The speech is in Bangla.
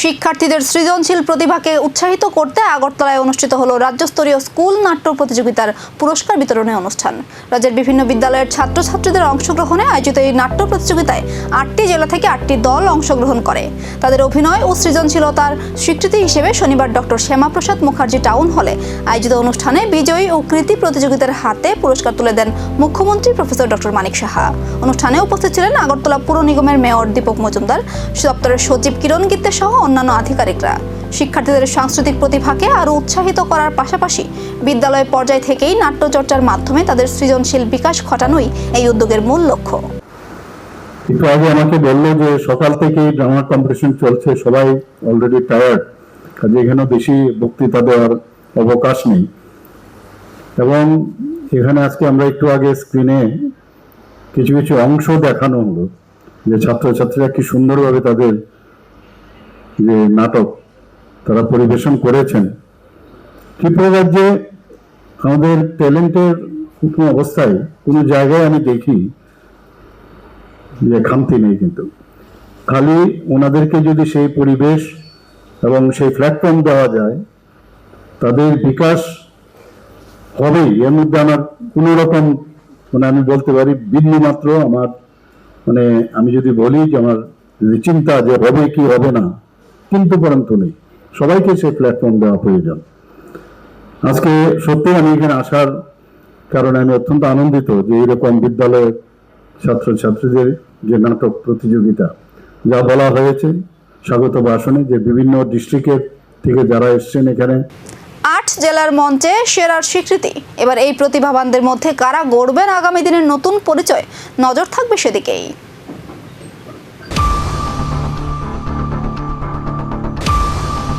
শিক্ষার্থীদের সৃজনশীল প্রতিভাকে উৎসাহিত করতে আগরতলায় অনুষ্ঠিত হলো রাজ্যস্তরীয় স্কুল নাট্য প্রতিযোগিতার পুরস্কার বিতরণী অনুষ্ঠান। রাজ্যের বিভিন্ন বিদ্যালয়ের ছাত্রছাত্রীদের অংশগ্রহণে আয়োজিত এই নাট্য প্রতিযোগিতায় 8টি জেলা থেকে 8টি দল অংশগ্রহণ করে। তাদের অভিনয় ও সৃজনশীলতার স্বীকৃতি হিসেবে শনিবার ডক্টর শ্যামাপ্রসাদ মুখার্জি টাউন হলে আয়োজিত অনুষ্ঠানে বিজয়ী ও কৃতি প্রতিযোগিতার হাতে পুরস্কার তুলে দেন মুখ্যমন্ত্রী প্রফেসর ডক্টর মানিক সাহা। অনুষ্ঠানে উপস্থিত ছিলেন আগরতলা পুর নিগমের মেয়র দীপক মজুমদার, দপ্তরের সচিব কিরণ গিত্তে সহ অন্যান্য আধিকারিকরা। শিক্ষার্থীদের সাংস্কৃতিক প্রতিভাকে আরও উৎসাহিত করার পাশাপাশি বিদ্যালয় পর্যায় থেকেই নাট্যচর্চার মাধ্যমে তাদের সৃজনশীল বিকাশ ঘটানোই এই উদ্যোগের মূল লক্ষ্য। একটু আগে আমাকে বললো যে সকাল থেকেই ড্রামা কম্পিটিশন চলছে, সবাই অলরেডি টায়ার্ড, কাজে এখানে বেশি বক্তৃতা দেওয়ার অবকাশ নেই। এবং এখানে আজকে আমরা একটু আগে স্ক্রিনে কিছু কিছু অংশ দেখানো হলো যে ছাত্রছাত্রীরা কি সুন্দরভাবে তাদের যে নাটক তারা পরিবেশন করেছেন। ত্রিপুরা রাজ্যে আমাদের ট্যালেন্টের কোনো অবস্থায় কোনো জায়গায় আমি দেখি যে খামতি নেই, কিন্তু খালি ওনাদেরকে যদি সেই পরিবেশ এবং সেই প্ল্যাটফর্ম দেওয়া যায় তাদের বিকাশ হবেই। এর মধ্যে আমার কোনো রকম আমি বলতে পারি বিন্দুমাত্র আমার আমি যদি বলি যে আমার চিন্তা যে হবে কি হবে না, কিন্তু পরন্তু নেই। সবাইকে সেই প্ল্যাটফর্ম দেওয়া প্রয়োজন। আজকে সত্যি আমি এখানে আসার কারণে আমি অত্যন্ত আনন্দিত যে এরকম বিদ্যালয়ের ছাত্রছাত্রীদের যে নাটক প্রতিযোগিতা যা বলা হয়েছে স্বাগত ভাষণে, যে বিভিন্ন ডিস্ট্রিক্টের থেকে যারা এসছেন এখানে 8 জেলার মঞ্চে সেরার স্বীকৃতি। এবার এই প্রতিভাবানদের মধ্যে কারা গড়বেন আগামী দিনের নতুন পরিচয়, নজর থাকবে সেদিকেই।